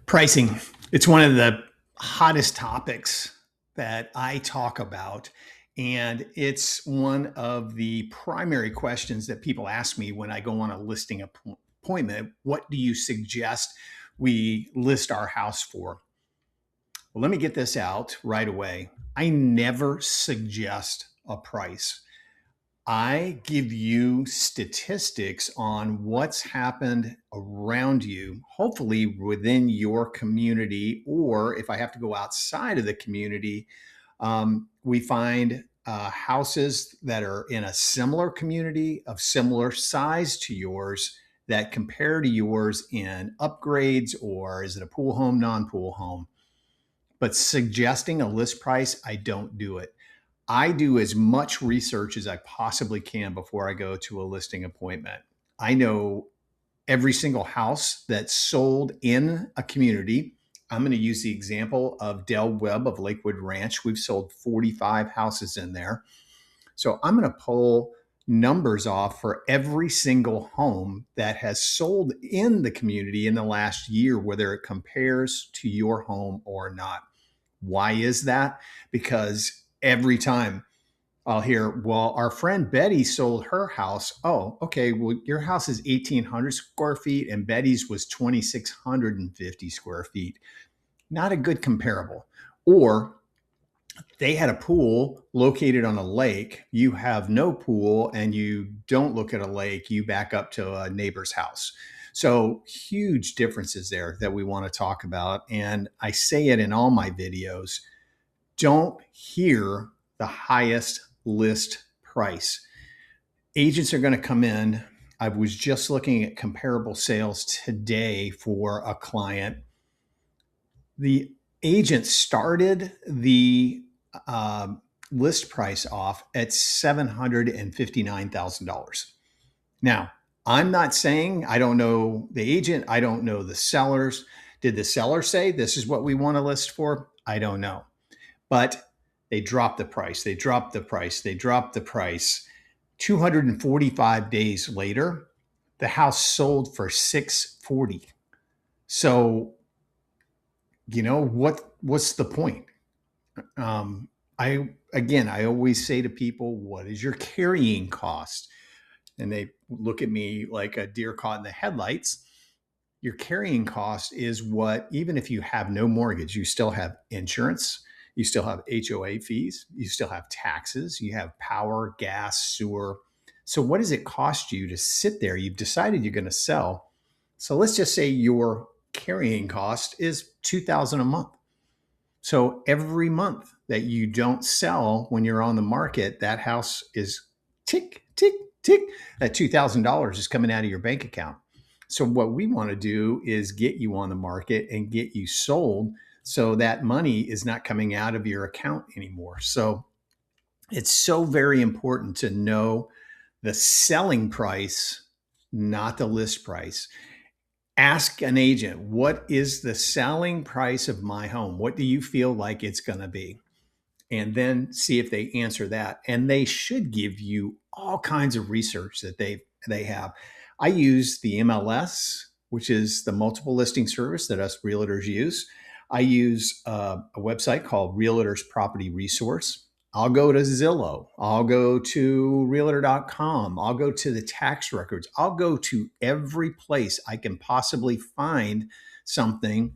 Pricing. It's one of the hottest topics that I talk about. And it's one of the primary questions that people ask me when I go on a listing appointment. What do you suggest we list our house for? Well, let me get this out right away. I never suggest a price. I give you statistics on what's happened around you, hopefully within your community, or if I have to go outside of the community, we find houses that are in a similar community of similar size to yours that compare to yours in upgrades, or is it a pool home, non-pool home? But suggesting a list price, I don't do it. I do as much research as I possibly can before I go to a listing appointment. I know every single house that's sold in a community. I'm going to use the example of Del Webb of Lakewood Ranch. We've sold 45 houses in there. So I'm going to pull numbers off for every single home that has sold in the community in the last year, whether it compares to your home or not. Why is that? Because every time I'll hear, well, our friend Betty sold her house. Oh, okay. Well, your house is 1,800 square feet and Betty's was 2,650 square feet. Not a good comparable. Or they had a pool located on a lake. You have no pool and you don't look at a lake. You back up to a neighbor's house. So huge differences there that we want to talk about. And I say it in all my videos. Don't hear the highest list price. Agents are going to come in. I was just looking at comparable sales today for a client. The agent started the list price off at $759,000. Now, I'm not saying I don't know the agent. I don't know the sellers. Did the seller say this is what we want to list for? I don't know. But they dropped the price. They dropped the price. They dropped the price. 245 days later, the house sold for $640. So, what's the point? I always say to people, what is your carrying cost? And they look at me like a deer caught in the headlights. Your carrying cost is what, even if you have no mortgage, you still have insurance, you still have HOA fees, you still have taxes, you have power, gas, sewer. So what does it cost you to sit there? You've decided you're going to sell. So let's just say your carrying cost is $2,000 a month. So every month that you don't sell when you're on the market, that house is tick, tick, tick. That $2,000 is coming out of your bank account. So what we want to do is get you on the market and get you sold so that money is not coming out of your account anymore. So it's so very important to know the selling price, not the list price. Ask an agent, what is the selling price of my home? What do you feel like it's going to be? And then see if they answer that. And they should give you all kinds of research that they have. I use the MLS, which is the multiple listing service that us realtors use. I use a website called Realtors Property Resource. I'll go to Zillow. I'll go to realtor.com. I'll go to the tax records. I'll go to every place I can possibly find something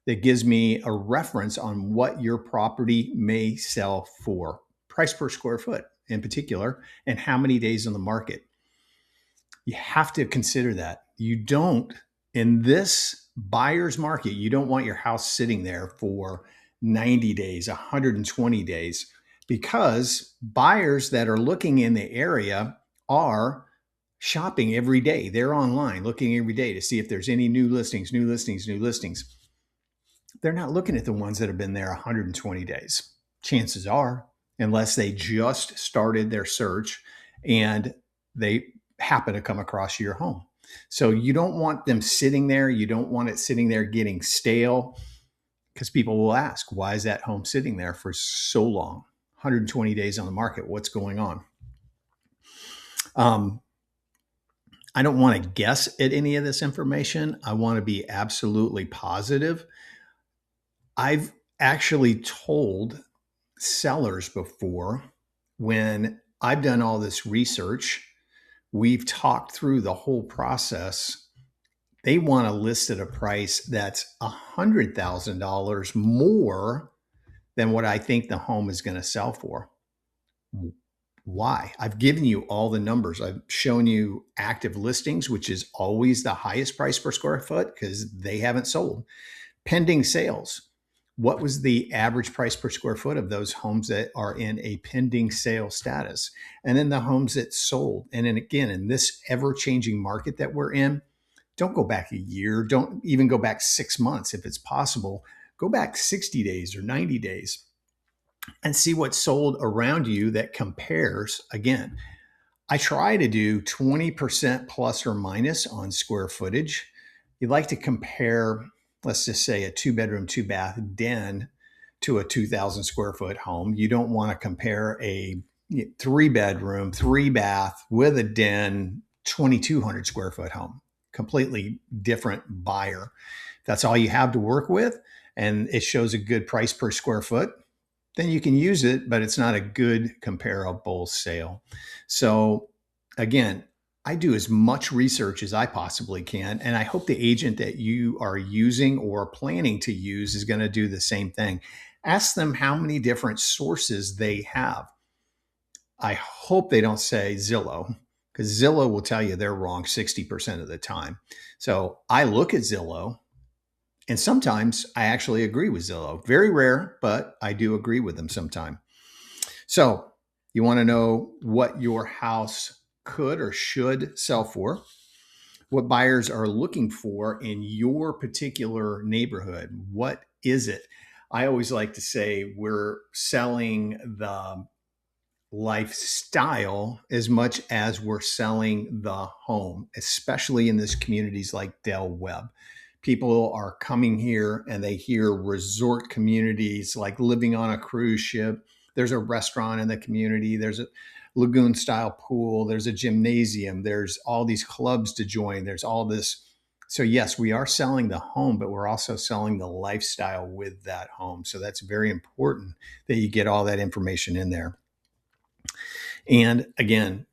that gives me a reference on what your property may sell for, price per square foot in particular, and how many days on the market. You have to consider that. You don't, in this buyer's market, you don't want your house sitting there for 90 days, 120 days, because buyers that are looking in the area are shopping every day. They're online looking every day to see if there's any new listings, new listings, new listings. They're not looking at the ones that have been there 120 days. Chances are, unless they just started their search and they happen to come across your home. So you don't want them sitting there. You don't want it sitting there getting stale, because people will ask, why is that home sitting there for so long? 120 days on the market. What's going on? I don't want to guess at any of this information. I want to be absolutely positive. I've actually told sellers before, when I've done all this research, we've talked through the whole process. They want to list at a price that's $100,000 more than what I think the home is going to sell for. Why? I've given you all the numbers. I've shown you active listings, which is always the highest price per square foot because they haven't sold. Pending sales. What was the average price per square foot of those homes that are in a pending sale status? And then the homes that sold. And then again, in this ever-changing market that we're in, don't go back a year. Don't even go back 6 months if it's possible. Go back 60 days or 90 days and see what's sold around you that compares. Again, I try to do 20% plus or minus on square footage. You'd like to compare, let's just say, a 2-bedroom, 2-bath den to a 2,000 square foot home. You don't want to compare a 3-bedroom, 3-bath with a den, 2,200 square foot home. Completely different buyer. If that's all you have to work with and it shows a good price per square foot, then you can use it, but it's not a good comparable sale. So again, I do as much research as I possibly can, and I hope the agent that you are using or planning to use is going to do the same thing. Ask them how many different sources they have. I hope they don't say Zillow, because Zillow will tell you they're wrong 60% of the time. So I look at Zillow, and sometimes I actually agree with Zillow. Very rare, but I do agree with them sometime. So you want to know what your house could or should sell for, what buyers are looking for in your particular neighborhood. What is it? I always like to say we're selling the lifestyle as much as we're selling the home, especially in this communities like Del Webb. People are coming here and they hear resort communities like living on a cruise ship. There's a restaurant in the community. There's a lagoon style pool. There's a gymnasium. There's all these clubs to join. There's all this. So yes, we are selling the home, but we're also selling the lifestyle with that home. So that's very important that you get all that information in there. And again,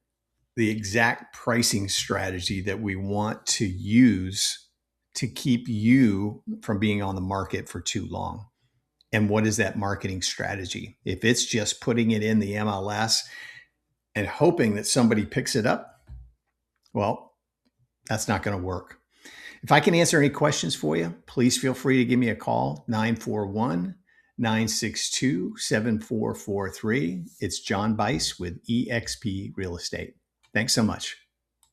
the exact pricing strategy that we want to use to keep you from being on the market for too long. And what is that marketing strategy? If it's just putting it in the MLS and hoping that somebody picks it up, well, that's not going to work. If I can answer any questions for you, please feel free to give me a call, 941-962-7443. It's John Bice with eXp Real Estate. Thanks so much.